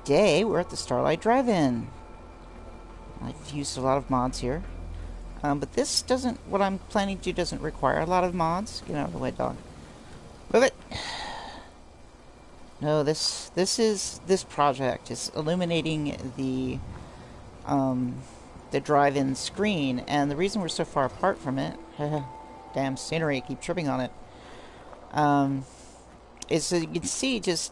today we're at the Starlight Drive-In. I've used a lot of mods here. But this doesn't, what I'm planning to do doesn't require a lot of mods. Get out of the way, dog. Move it! No, this project is illuminating the drive-in screen, and the reason we're so far apart from it, damn scenery, I keep tripping on it, is so you can see just,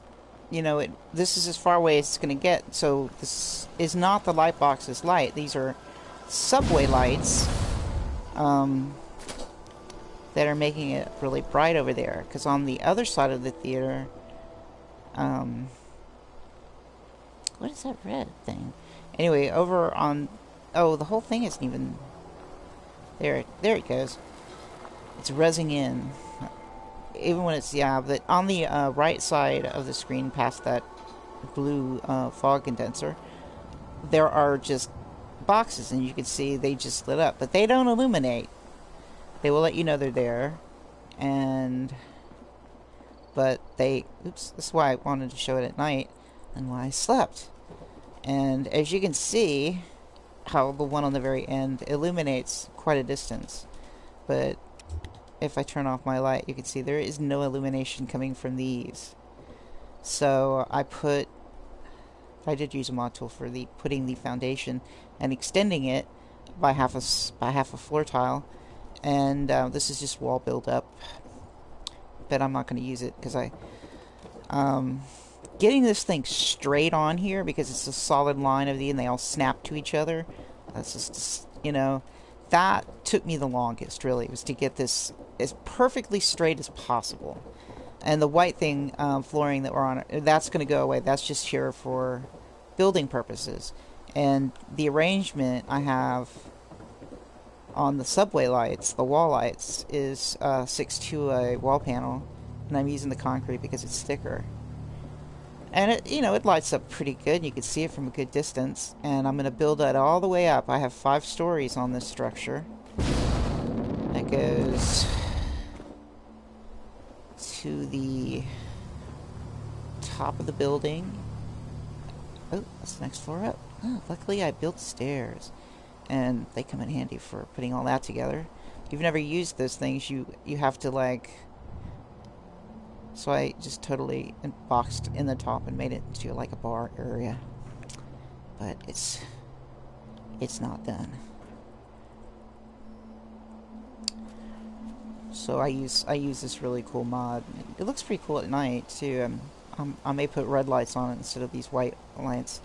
you know, this is as far away as it's going to get, so this is not the light box's light. These are subway lights that are making it really bright over there, because on the other side of the theater, what is that red thing? Anyway, over on, oh, the whole thing isn't even, there it goes. It's rezzing in. Even when it's, yeah, but on the right side of the screen past that blue fog condenser, there are just boxes, and you can see they just lit up, but they don't illuminate. They will let you know they're there, but they, oops, that's why I wanted to show it at night, and why I slept. And as you can see, how the one on the very end illuminates quite a distance, but if I turn off my light, you can see there is no illumination coming from these. So I did use a mod tool for putting the foundation and extending it by half a floor tile, and this is just wall build up. But I'm not going to use it because getting this thing straight on here, because it's a solid line of and they all snap to each other. That's just, you know, that took me the longest, really, was to get this as perfectly straight as possible. And the white thing, flooring that we're on, that's going to go away. That's just here for building purposes. And the arrangement I have on the subway lights, the wall lights, is 6 to a wall panel, and I'm using the concrete because it's thicker. And it, you know, it lights up pretty good. You can see it from a good distance. And I'm going to build that all the way up. I have 5 stories on this structure. That goes to the top of the building. Oh, that's the next floor up. Oh, luckily I built stairs, and they come in handy for putting all that together. If you've never used those things, you have to, like, so I just totally boxed in the top and made it into like a bar area, but it's not done. So I use this really cool mod. It looks pretty cool at night too. I may put red lights on it instead of these white lights.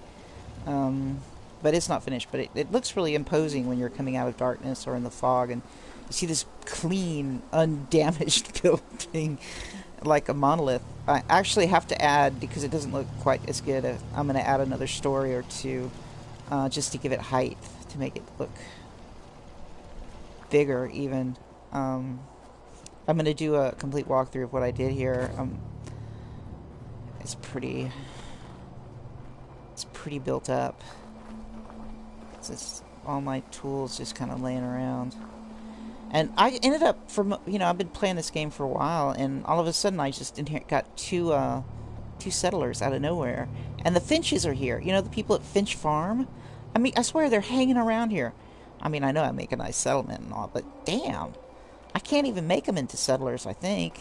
But it's not finished. But it looks really imposing when you're coming out of darkness or in the fog, and you see this clean, undamaged building like a monolith. I actually have to add, because it doesn't look quite as good, I'm going to add another story or two just to give it height, to make it look bigger even. I'm going to do a complete walkthrough of what I did here. It's pretty built up. It's all my tools just kind of laying around. And I ended up, you know, I've been playing this game for a while, and all of a sudden I just got two settlers out of nowhere. And the Finches are here. You know, the people at Finch Farm? I mean, I swear they're hanging around here. I mean, I know I make a nice settlement and all, but damn. I can't even make them into settlers, I think.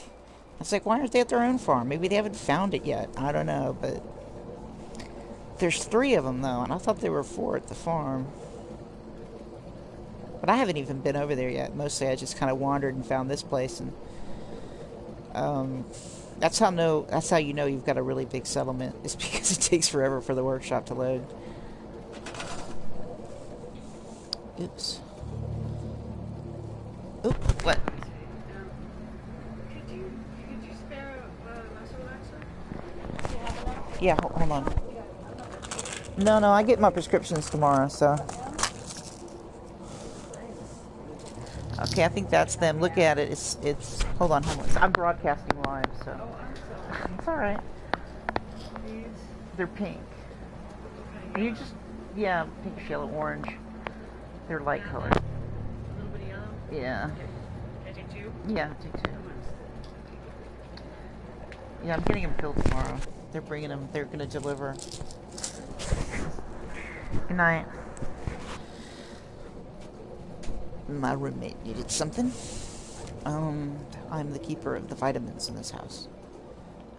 It's like, why aren't they at their own farm? Maybe they haven't found it yet. I don't know, but there's 3 of them, though, and I thought there were 4 at the farm. But I haven't even been over there yet. Mostly I just kind of wandered and found this place, and that's how you know you've got a really big settlement. It's because it takes forever for the workshop to load. Oops. Oop, what? Could you spare muscle relaxer? Yeah, hold on. No, I get my prescriptions tomorrow, so. Okay, I think that's them. Look at it. It's. Hold on. I'm broadcasting live, so. It's all right. They're pink. You just, yeah, pink, yellow, orange. They're light colored. A little bit yellow? Yeah. Can I do 2? Yeah, do 2. Yeah, I'm getting them filled tomorrow. They're bringing them. They're gonna deliver. Good night. My roommate needed something. I'm the keeper of the vitamins in this house.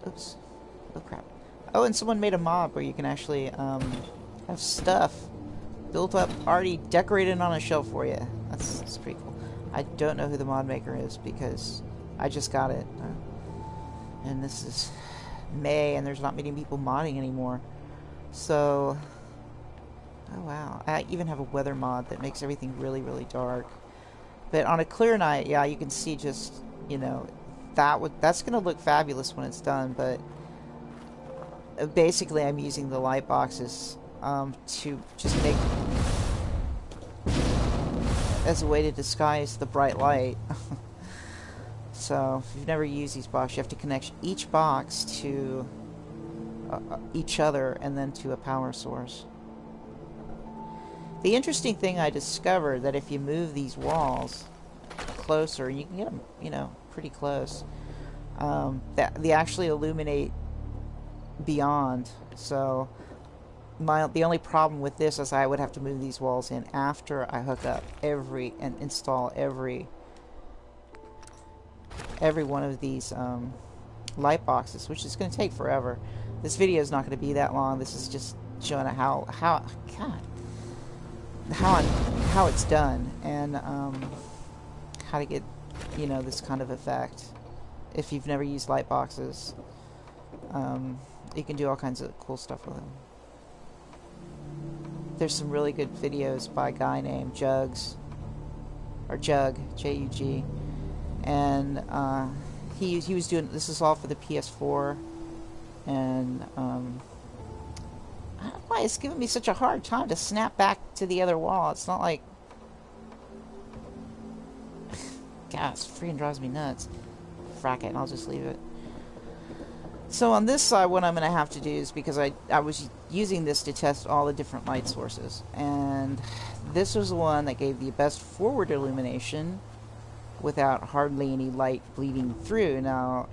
Oops. Oh crap. Oh, and someone made a mod where you can actually have stuff built up, already decorated on a shelf for you. That's pretty cool. I don't know who the mod maker is because I just got it. And this is May, and there's not many people modding anymore. So, oh wow. I even have a weather mod that makes everything really, really dark. But on a clear night, yeah, you can see just, you know, that's going to look fabulous when it's done, but basically I'm using the light boxes to just make as a way to disguise the bright light. So if you've never used these boxes, you have to connect each box to each other and then to a power source. The interesting thing I discovered that if you move these walls closer, you can get them, you know, pretty close, that they actually illuminate beyond. So the only problem with this is I would have to move these walls in after I hook up and install every one of these light boxes, which is going to take forever. This video is not going to be that long. This is just showing how it's done, and how to get, you know, this kind of effect. If you've never used light boxes, you can do all kinds of cool stuff with them. There's some really good videos by a guy named Jugs, or Jug, J-U-G, and he was doing, this is all for the PS4, and I don't know why it's giving me such a hard time to snap back to the other wall. It's not like, God, it freaking drives me nuts. Frack it, and I'll just leave it. So on this side, what I'm going to have to do is, because I was using this to test all the different light sources, and this was the one that gave the best forward illumination without hardly any light bleeding through. Now,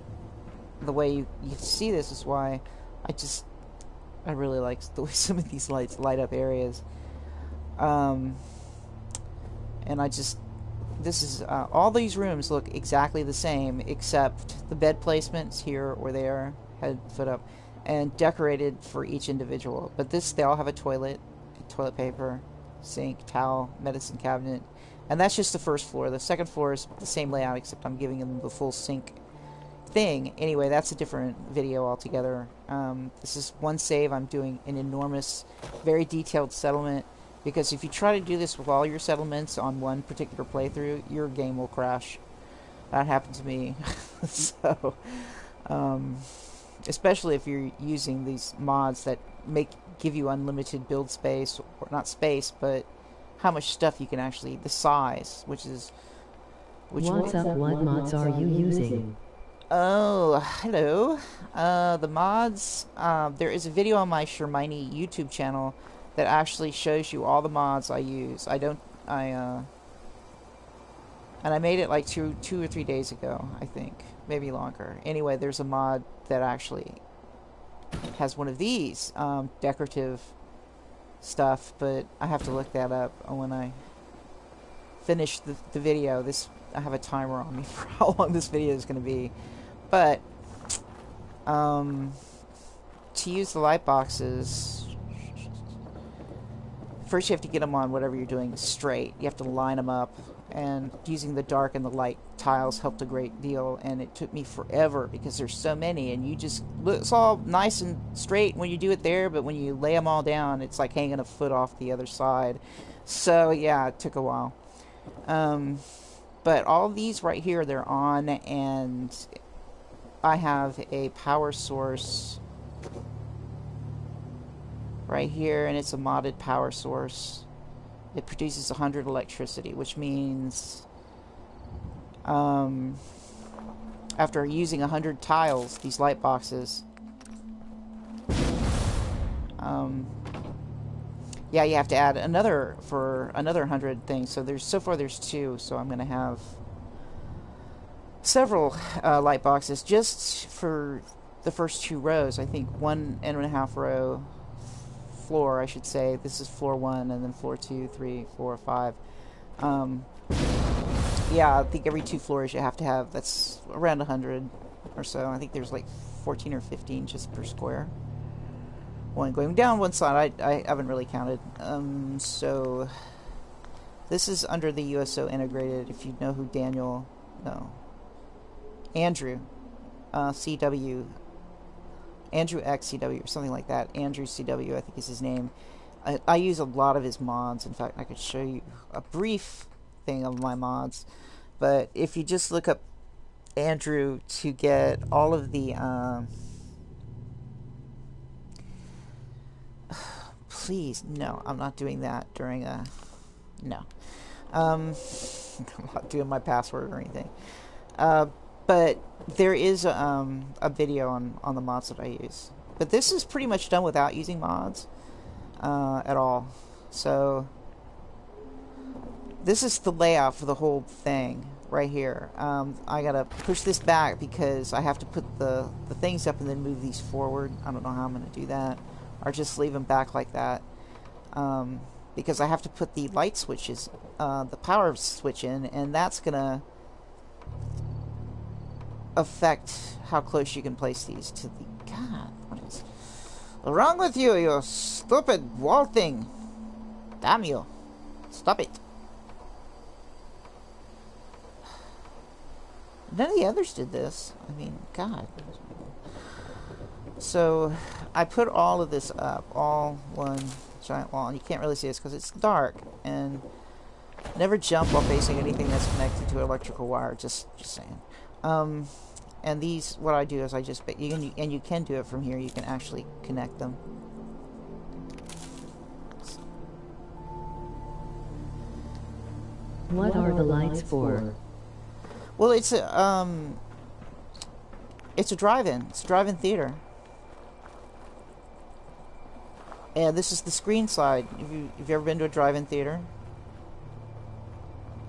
the way you see this is why I really like the way some of these lights light up areas. And this is, all these rooms look exactly the same, except the bed placements here or there, head, foot up, and decorated for each individual. But they all have a toilet paper, sink, towel, medicine cabinet, and that's just the first floor. The second floor is the same layout, except I'm giving them the full sink thing. Anyway, that's a different video altogether. This is one save. I'm doing an enormous, very detailed settlement, because if you try to do this with all your settlements on one particular playthrough, your game will crash. That happened to me. So, especially if you're using these mods that give you unlimited build space, or not space, but how much stuff you can actually, the size, What's up, what mods are you using? Oh, hello. The mods, there is a video on my Sherminenie YouTube channel that actually shows you all the mods I use. And I made it like two or 3 days ago, I think. Maybe longer. Anyway, there's a mod that actually has one of these decorative stuff, but I have to look that up when I finish the video. I have a timer on me for how long this video is going to be. But to use the light boxes, first you have to get them on whatever you're doing straight. You have to line them up, and using the dark and the light tiles helped a great deal, and it took me forever because there's so many, and it's all nice and straight when you do it there, but when you lay them all down, it's like hanging a foot off the other side. So yeah, it took a while. But all these right here, they're on, and I have a power source right here, and it's a modded power source. It produces 100 electricity, which means after using 100 tiles, these light boxes, yeah, you have to add another 100 things. So so far there's 2, so I'm gonna have several light boxes just for the first 2 rows. I think 1.5 row floor, I should say. This is floor 1, and then floor 2, 3, 4, 5. Yeah, I think every 2 floors you have to have, that's around 100 or so. I think there's like 14 or 15 just per square. One going down one side, I haven't really counted. So this is under the USO integrated, if you know who Daniel, no, Andrew, CW, Andrew X CW or something like that. Andrew CW, I think is his name. I use a lot of his mods. In fact, I could show you a brief thing of my mods. But if you just look up Andrew to get all of the please, no, I'm not doing that during a no. I'm not doing my password or anything. But there is a video on the mods that I use. But this is pretty much done without using mods at all. So this is the layout for the whole thing right here. I gotta push this back because I have to put the things up and then move these forward. I don't know how I'm gonna do that, or just leave them back like that. Because I have to put the light switches, the power switch in, and that's gonna affect how close you can place these to the... God, what is wrong with you, you stupid wall thing? Damn you. Stop it. None of the others did this. I mean, God. So, I put all of this up, all one giant wall, and you can't really see this because it's dark, and never jump while facing anything that's connected to an electrical wire, just saying. And these, what I do is I just, you can do it from here, you can actually connect them. What are the lights for? Well, it's a drive-in. It's a drive-in theater. And this is the screen side. Have you ever been to a drive-in theater?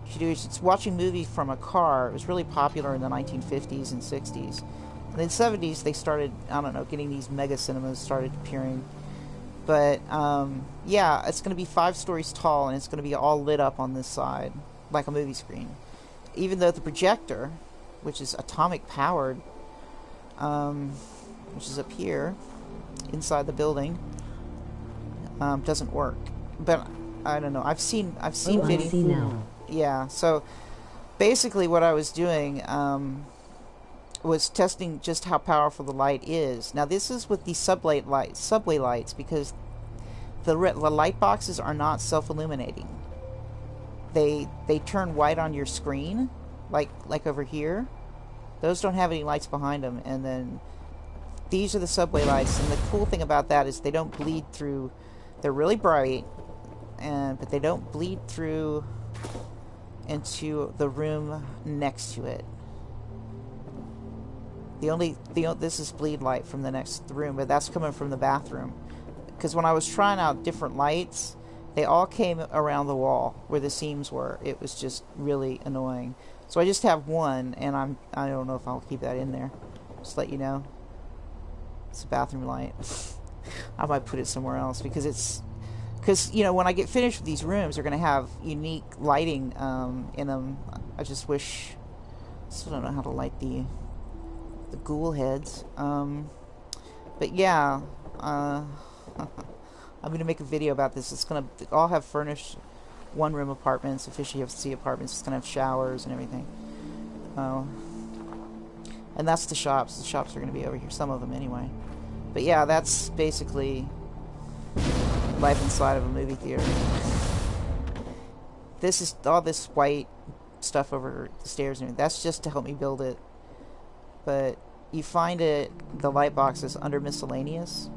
What you do is it's watching movies from a car. It was really popular in the 1950s and 60s. In the 70s, they started, I don't know, getting these mega cinemas started appearing. But, yeah, it's going to be 5 stories tall, and it's going to be all lit up on this side, like a movie screen. Even though the projector, which is atomic powered, which is up here, inside the building, doesn't work. But, I don't know, I've seen videos. I see now. Yeah, so basically what I was doing was testing just how powerful the light is. Now this is with the subway lights, because the light boxes are not self-illuminating. They turn white on your screen, like over here. Those don't have any lights behind them, and then these are the subway lights. And the cool thing about that is they don't bleed through. They're really bright, but they don't bleed through into the room next to it. This is bleed light from the next room, but that's coming from the bathroom. Because when I was trying out different lights, they all came around the wall where the seams were. It was just really annoying. So I just have one, and I don't know if I'll keep that in there. Just let you know. It's a bathroom light. I might put it somewhere else because you know, when I get finished with these rooms, they're going to have unique lighting in them. I just wish... I still don't know how to light the ghoul heads. But yeah, I'm going to make a video about this. It's going to all have furnished one-room apartments, efficiency apartments. It's going to have showers and everything. And that's the shops. The shops are going to be over here. Some of them anyway. But yeah, that's basically life inside of a movie theater. This is all this white stuff over the stairs and everything. That's just to help me build it. But you find the light boxes under miscellaneous,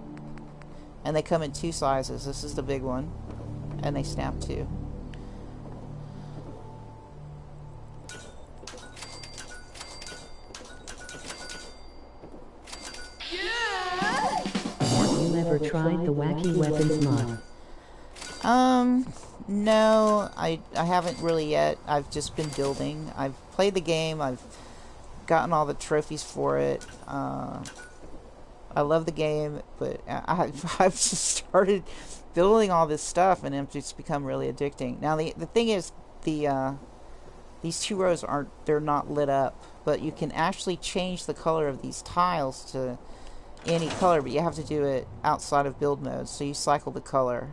and they come in 2 sizes. This is the big one, and they snap too. Have you ever tried the Wacky Weapons mod? No, I haven't really yet. I've just been building. I've played the game. I've gotten all the trophies for it. I I love the game, but I've just started building all this stuff, and it's just become really addicting. Now the thing is, these two rows they're not lit up, but you can actually change the color of these tiles to any color, but you have to do it outside of build mode. So you cycle the color.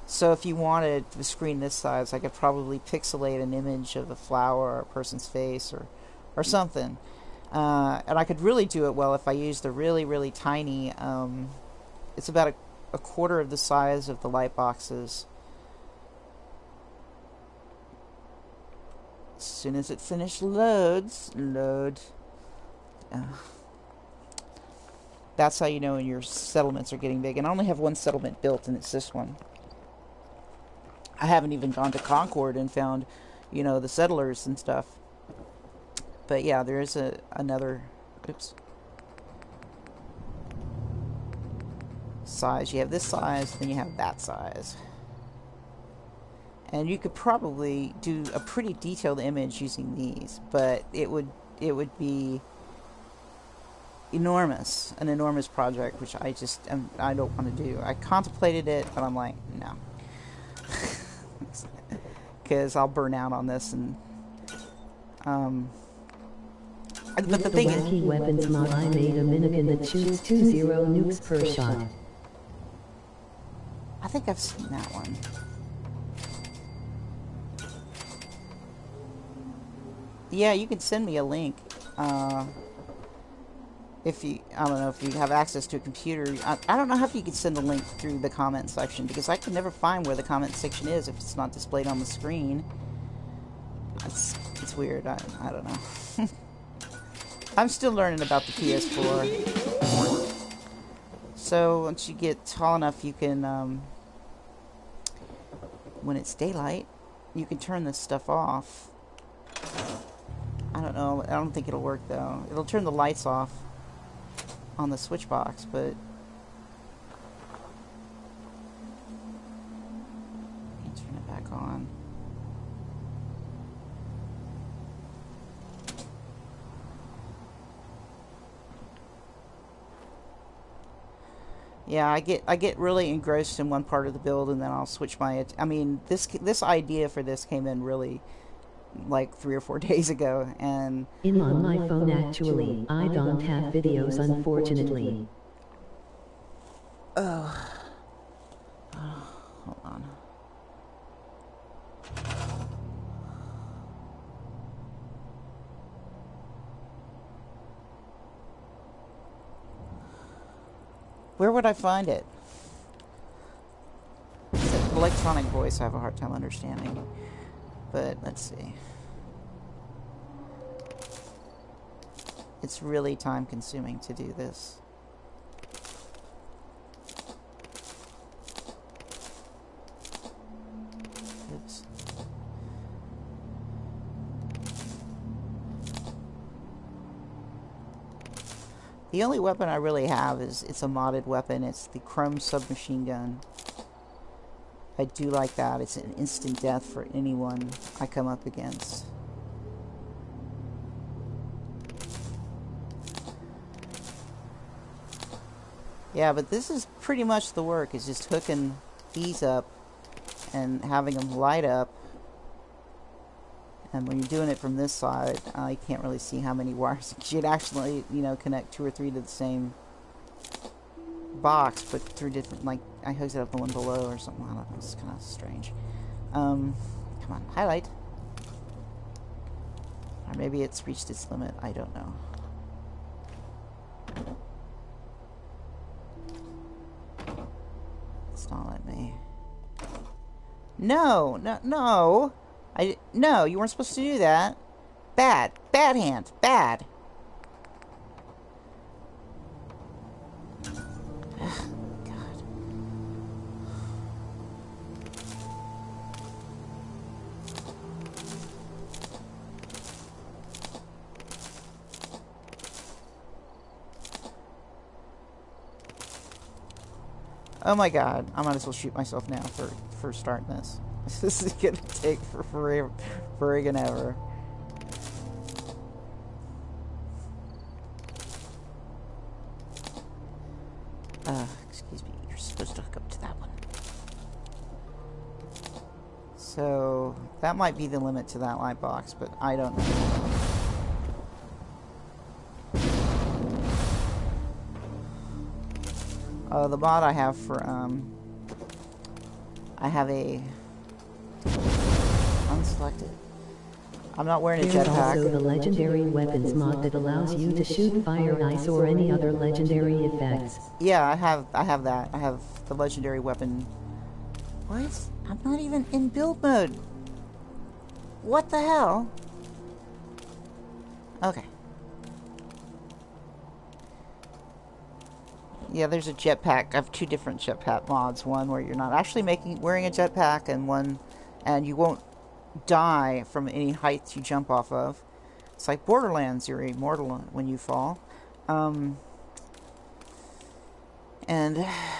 So if you wanted the screen this size, I could probably pixelate an image of a flower or a person's face or something. And I could really do it well if I used a really, really tiny, it's about a quarter of the size of the light boxes. As soon as it finished load. That's how you know when your settlements are getting big. And I only have one settlement built, and it's this one. I haven't even gone to Concord and found, you know, the settlers and stuff. But yeah, there is another, oops, size. You have this size, then you have that size. And you could probably do a pretty detailed image using these, but it would be enormous, an enormous project, which I don't want to do. I contemplated it, but I'm like, no. Because I'll burn out on this, and but the thing is, wacky weapons mod, I made a minigun that shoots 20 nukes per shot. I think I've seen that one. Yeah, you can send me a link. If you, I don't know if you have access to a computer. I don't know how you can send a link through the comment section, because I can never find where the comment section is if it's not displayed on the screen. It's weird. I don't know. I'm still learning about the PS4. So once you get tall enough, you can, when it's daylight, you can turn this stuff off. I don't know. I don't think it'll work though. It'll turn the lights off on the switch box, but you can turn it back on. Yeah, I get really engrossed in one part of the build, and then I'll switch my. I mean, this idea for this came in really like 3 or 4 days ago, and In on my phone actually. I don't have videos unfortunately. hold on. Where would I find it? Electronic voice I have a hard time understanding. But let's see. It's really time consuming to do this. Oops. The only weapon I really have it's a modded weapon. It's the chrome submachine gun. I do like that. It's an instant death for anyone I come up against. Yeah, but this is pretty much the work. It's just hooking these up and having them light up. And when you're doing it from this side, I can't really see how many wires. You should actually, you know, connect 2 or 3 to the same box, but through different, like, I hooked it up the one below or something. I don't know. It's kind of strange. Come on, highlight. Or maybe it's reached its limit. I don't know. It's not letting me. No, no, no. No, you weren't supposed to do that. Bad. Bad hand. Bad. Ugh, God. Oh my God. I might as well shoot myself now for starting this. This is gonna take for friggin' ever. So that might be the limit to that light box, but I don't know. The mod I have for I have a unselected. I'm not wearing a There's also jetpack. the legendary weapons mod that allows you to shoot fire, ice, or any other legendary effects. Yeah, I have that. I have the legendary weapon. What? I'm not even in build mode. What the hell? Okay. Yeah, there's a jetpack. I have two different jetpack mods. One where you're not actually wearing a jetpack, and you won't die from any height you jump off of. It's like Borderlands. You're immortal when you fall. And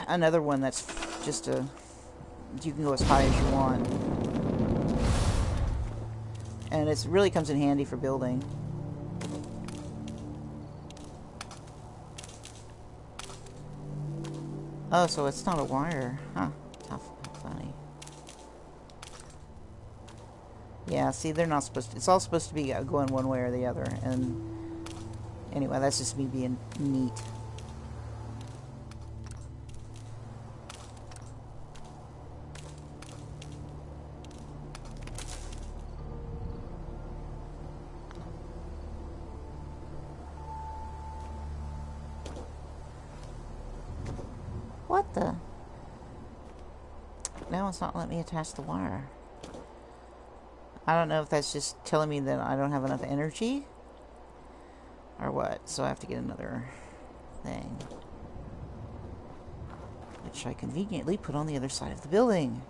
another one that's just you can go as high as you want. And it really comes in handy for building. Oh, so it's not a wire. Huh. How funny. Yeah, see, they're not supposed to... It's all supposed to be going one way or the other. And anyway, that's just me being neat. What the? Now it's not letting me attach the wire. I don't know if that's just telling me that I don't have enough energy or what. So I have to get another thing, which I conveniently put on the other side of the building.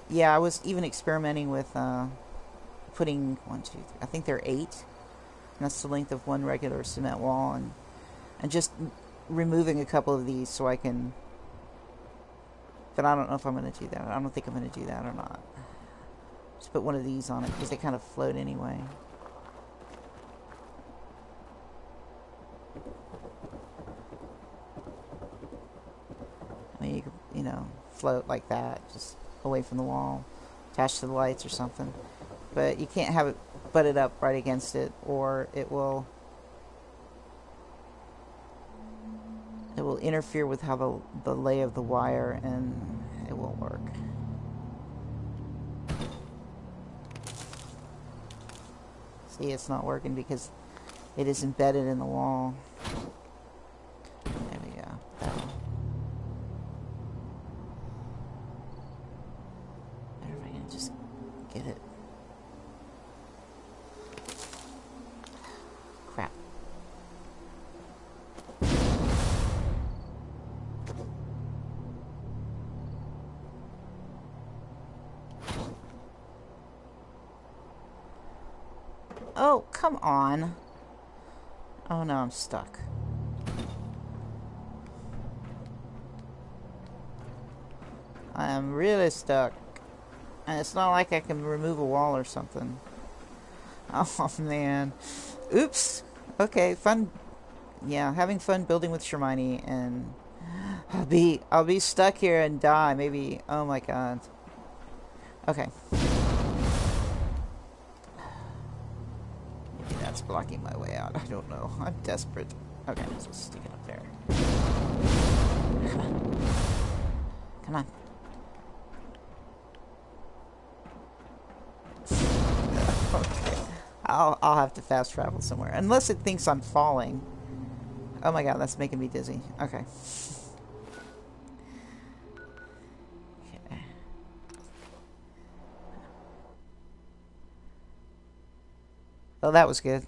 Yeah, I was even experimenting with putting 1, 2, 3. I think there are 8. And that's the length of one regular cement wall, and just removing a couple of these so I can. But I don't know if I'm going to do that. I don't think I'm going to do that or not. Just put one of these on it because they kind of float anyway. I mean, you could, float like that, just away from the wall, attached to the lights or something. But you can't have it butted up right against it, or it will interfere with how the lay of the wire, and it won't work. See, it's not working because it is embedded in the wall. There we go. Better if I can just get it. Crap. Oh, come on. Oh no, I'm stuck. I am really stuck. And it's not like I can remove a wall or something. Oh man. Oops. Okay, fun. Yeah, having fun building with Sherminenie, and I'll be stuck here and die maybe. Oh my god. Okay. Maybe that's blocking my way out. I don't know. I'm desperate. Okay, so stick it up there. Come on. Come on. Okay. I'll have to fast travel somewhere. Unless it thinks I'm falling. Oh my god, that's making me dizzy. Okay. Okay. Oh, that was good.